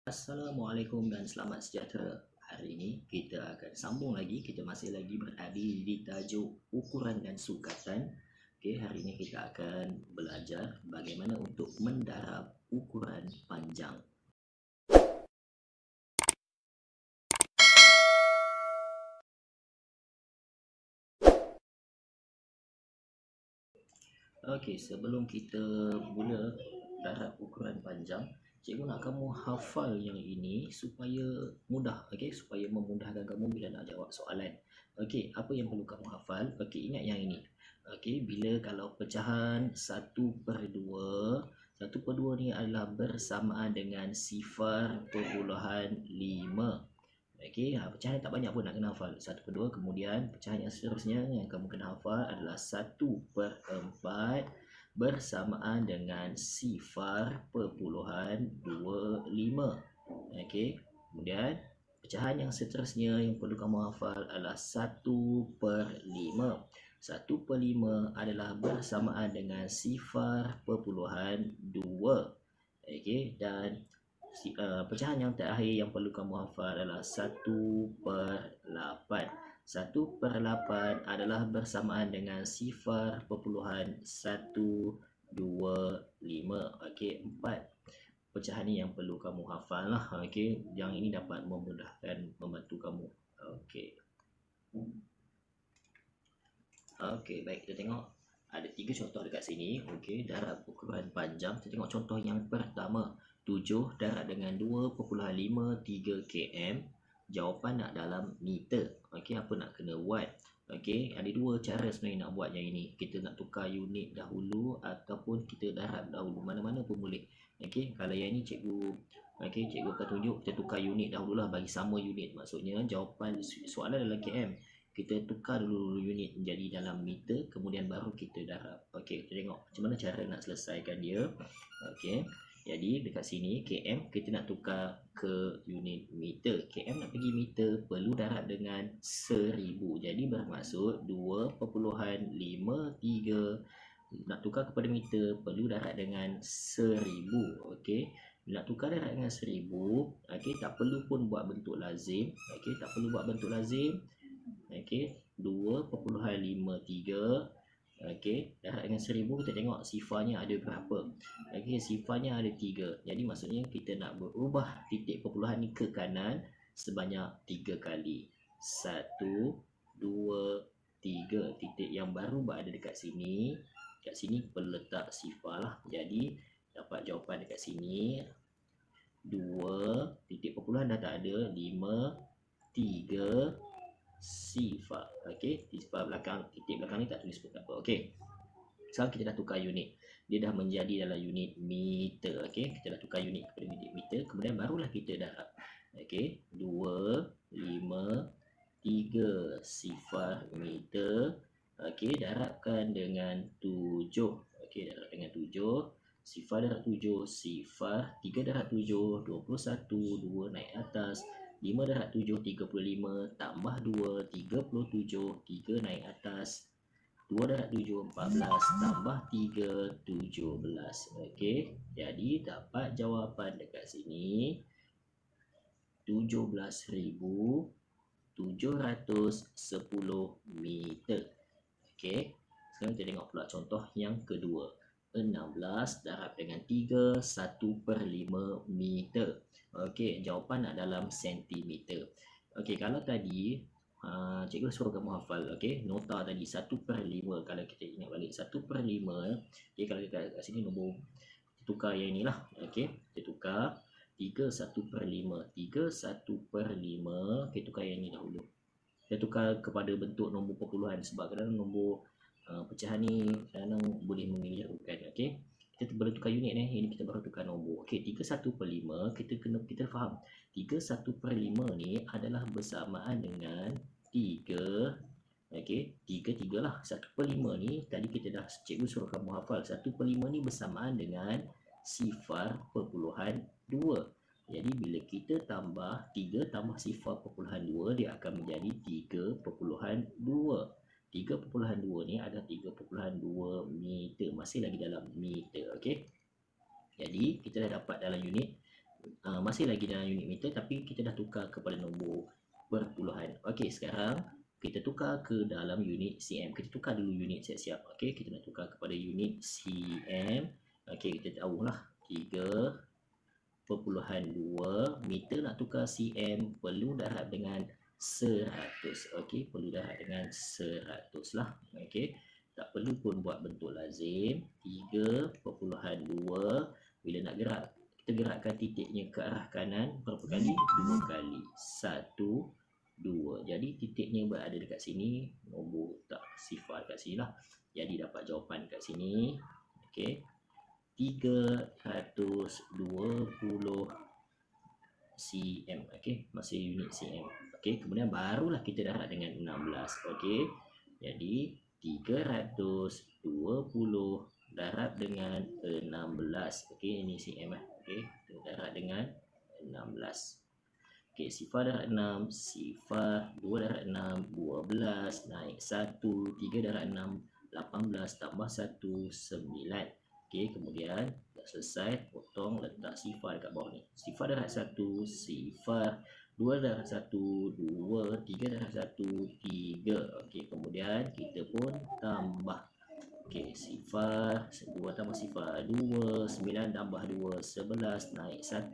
Assalamualaikum dan selamat sejahtera. Hari ini kita akan sambung lagi. Kita masih lagi berada di tajuk ukuran dan sukatan. Okey, hari ini kita akan belajar bagaimana untuk mendarab ukuran panjang. Okey, sebelum kita mula darab ukuran panjang, cikgu nak kamu hafal yang ini supaya mudah, okey, supaya memudahkan kamu bila nak jawab soalan. Okey, apa yang perlu kamu hafal? Okey, ingat yang ini. Okey, bila kalau pecahan 1/2, 1/2 ni adalah bersamaan dengan 0.5. Okey, pecahan tak banyak pun nak kena hafal. 1/2, kemudian pecahan yang seterusnya yang kamu kena hafal adalah 1/4 bersamaan dengan 0.25. Okey, kemudian pecahan yang seterusnya yang perlu kamu hafal adalah 1/5. 1/5 adalah bersamaan dengan 0.2. Okey, dan pecahan yang terakhir yang perlu kamu hafal adalah 1/8. 1/8 adalah bersamaan dengan 0.125. Okey, 4 pecahan ni yang perlu kamu hafal lah. Okey, yang ini dapat memudahkan, membantu kamu. Okey. Okey, baik, kita tengok ada 3 contoh dekat sini. Okey, darab ukuran panjang. Kita tengok contoh yang pertama. 7 darab dengan 2.53 km. Jawapan nak dalam meter. Okey, apa nak kena buat? Okey, ada 2 cara sebenarnya nak buat yang ini. Kita nak tukar unit dahulu ataupun kita darab dahulu. Mana-mana pun boleh. Okey, kalau yang ini cikgu akan tunjuk kita tukar unit dahululah bagi sama unit. Maksudnya jawapan soalan dalam km. Kita tukar dulu unit menjadi dalam meter, kemudian baru kita darab. Okey, kita tengok macam mana cara nak selesaikan dia. Okey, jadi dekat sini km kita nak tukar ke unit meter. Km nak pergi meter perlu darab dengan 1000. Jadi bermaksud 2.53 nak tukar kepada meter perlu darab dengan 1000. Okey, nak tukar darab dengan 1000, okey, tak perlu pun buat bentuk lazim. Okey, tak perlu buat bentuk lazim. Okey, 2.53. Okey, darab dengan 1000, kita tengok sifarnya ada berapa. Okey, sifarnya ada 3. Jadi maksudnya kita nak berubah titik perpuluhan ni ke kanan sebanyak 3 kali. 1, 2, 3. Titik yang baru berada dekat sini. Kat sini peletak sifar lah. Jadi dapat jawapan dekat sini 2, titik perpuluhan dah tak ada, 5, 3 sifar. Okey, sifar belakang, titik belakang ni tak tulis pun tak apa. Okey, sekarang kita dah tukar unit, dia dah menjadi dalam unit meter. Okey, kita dah tukar unit kepada unit meter, kemudian barulah kita darab. Okey, 2, 5, 3 sifar meter. Okey, darabkan dengan 7. Okey, darab dengan 7. Sifar darab 7, sifar 3 darab 7, 21, 2 naik atas. 5 darab 7, 35, tambah 2, 37, 3 naik atas. 2 darab 7, 14, tambah 3, 17. Okey, jadi dapat jawapan dekat sini 17,710 meter. Okey, sekarang kita tengok pula contoh yang kedua. 16 darab dengan 3, 1/5 meter. Okey, jawapan nak dalam sentimeter. Okey, kalau tadi cikgu suruh kamu hafal, okey, nota tadi 1/5. Kalau kita ingat balik 1/5, okey, kalau kita kat sini nombor tukar yang inilah. Okey, kita tukar 3 1/5. 3 1/5, kita tukar yang ini dahulu. Kita tukar kepada bentuk nombor perpuluhan sebab kadang nombor pecahan ni kadang boleh mengelirukan. Okey, kita baru tukar unit ni, ini kita baru tukar nombor. Okey, 3 1/5 kita faham 3 1/5 ni adalah bersamaan dengan 3. Okey, 3 lah. 1/5 ni tadi kita dah, cikgu suruh kamu hafal 1/5 ni bersamaan dengan 0.2. Jadi bila kita tambah 3 tambah 0.2, dia akan menjadi 3.2. 3.2 ni ada 3.2 meter. Masih lagi dalam meter. Okey, jadi kita dah dapat dalam unit masih lagi dalam unit meter tapi kita dah tukar kepada nombor perpuluhan. Okey, sekarang kita tukar ke dalam unit cm. Kita tukar dulu unit siap-siap. Okey, kita nak tukar kepada unit cm. Okey, kita tahulah 3.2 meter nak tukar cm perlu darab dengan 100. Okey, perlu darab dengan 100 lah. Okey, tak perlu pun buat bentuk lazim. 3.2 bila nak gerak, kita gerakkan titiknya ke arah kanan berapa kali? 2 kali. 1 2. Jadi titiknya berada dekat sini, nombor tak sifar dekat sini lah. Jadi dapat jawapan dekat sini. Okey, 320 cm. Okey, masih unit cm. Okey, kemudian barulah kita darab dengan 16. Okey, jadi 320 darab dengan 16. Okey, ini cm lah. Okey, kita darab dengan 16. Okey, sifar darab 6, sifar 2 darab 6, 12 naik 1, 3 darab 6, 18 tambah 1, 9. Okey, kemudian dah selesai, potong, letak sifar dekat bawah ni. Sifar darab 1, sifar 2 darab 1, 2, 3 darab 1, 3. Okey, kemudian kita pun tambah. Okey, sifar 2 tambah sifar 2, 9 tambah 2, 11 naik 1.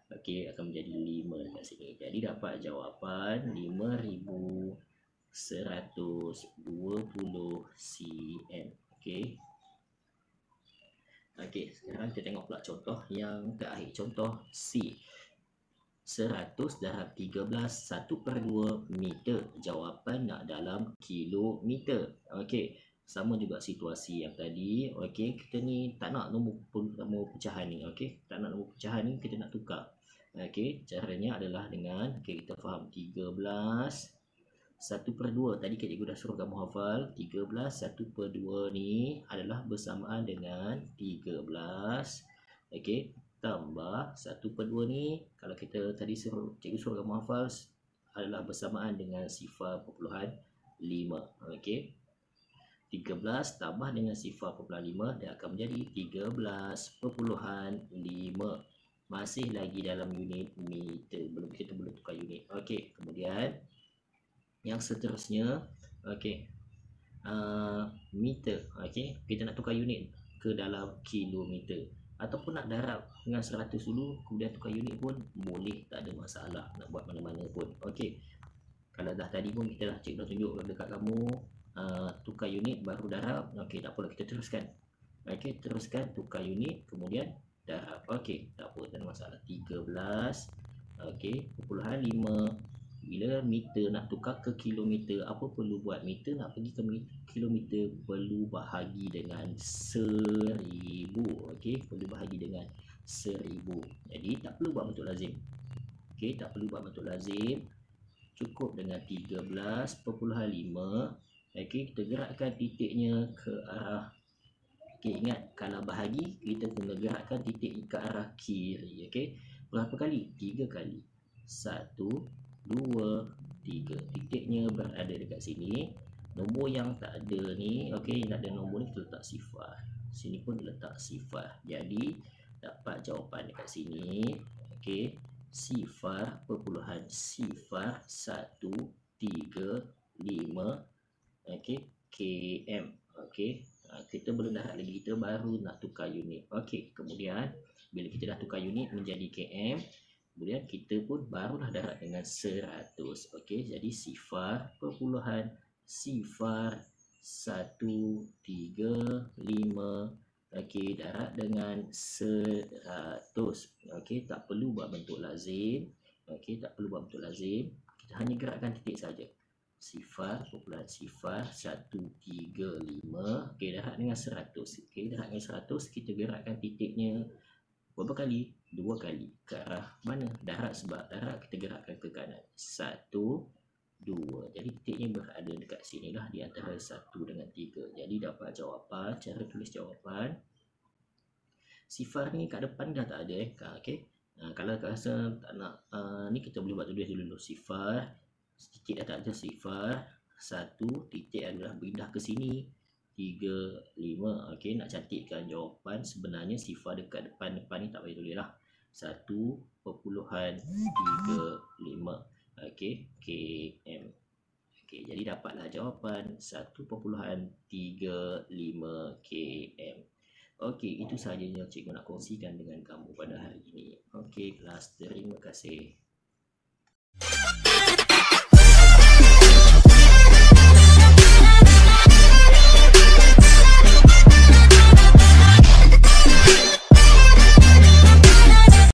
Okey, akan menjadi 5 dekat sini. Jadi dapat jawapan 5120 cm. Okey. Okey, sekarang kita tengok pula contoh yang terakhir. Contoh C. 100 darab 13 1/2 meter. Jawapan nak dalam kilometer. Okey, sama juga situasi yang tadi. Okey, kita ni tak nak nombor pecahan ni. Okey, tak nak nombor pecahan ni, kita nak tukar. Okey, caranya adalah dengan, okey, kita faham 13 1/2. Tadi cikgu dah suruh kamu hafal 13 1/2 ni adalah bersamaan dengan 13. Okey, tambah 1/2 ni, kalau kita tadi cikgu suruh kamu hafal adalah bersamaan dengan sifar perpuluhan 5. Okey, 13 tambah dengan sifar perpuluhan 5 dia akan menjadi 13.5. Masih lagi dalam unit meter, kita belum tukar unit. Okey, kemudian yang seterusnya, okey, meter. Okey, kita nak tukar unit ke dalam kilometer ataupun nak darab dengan 100 dulu kemudian tukar unit pun boleh, tak ada masalah, nak buat mana-mana pun. Okey, kalau dah tadi pun kita dah cikgu dah tunjuk dekat kamu tukar unit baru darab. Okey, tak apalah, kita teruskan. Okey, teruskan tukar unit kemudian darab. Okey, tak apa, tak ada masalah. 13 okey, perpuluhan 5. Bila meter nak tukar ke kilometer, apa perlu buat? Meter nak pergi ke kilometer perlu bahagi dengan 1000. Okey, perlu bahagi dengan 1000. Jadi tak perlu buat bentuk lazim. Okey, tak perlu buat bentuk lazim. Cukup dengan 13.5. Okey, kita gerakkan titiknya ke arah, okey, ingat kalau bahagi kita kena gerakkan titik ke arah kiri. Okey, berapa kali? 3 kali. 1 2 3. Titiknya berada dekat sini. Nombor yang tak ada ni, okey, nak ada nombor ni kita letak sifar. Sini pun letak sifar. Jadi dapat jawapan dekat sini. Okey, sifar perpuluhan sifar 135 okey km. Okey, kita belum darab lagi, kita baru nak tukar unit. Okey, kemudian bila kita dah tukar unit menjadi km, kemudian kita pun barulah darab dengan 100. Okey, jadi sifar perpuluhan sifar 135. Okey, darab dengan 100. Okey, tak perlu buat bentuk lazim. Okey, tak perlu buat bentuk lazim. Kita hanya gerakkan titik saja. Sifar perpuluhan sifar 135. Okey, darab dengan 100. Okey, darab dengan 100, kita gerakkan titiknya berapa kali? 2 kali. Ke arah mana? Darab, sebab darab kita gerakkan ke kanan. 1 2. Jadi titiknya berada dekat sini lah, di antara 1 dengan 3. Jadi dapat jawapan. Cara tulis jawapan, sifar ni kat depan dah tak ada okey. Kalau rasa tak nak ni, kita boleh buat tulis dulu. Sifar, titik dah tak ada, sifar 1, titik adalah pindah ke sini 3 5. Okey, nak cantikkan jawapan sebenarnya sifar dekat depan ni tak payah tulis lah. 1.35 km. Okey, jadi dapatlah jawapan 1.35 km. Okey, itu sahaja yang cikgu nak kongsikan dengan kamu pada hari ini. Okey, kelas, terima kasih.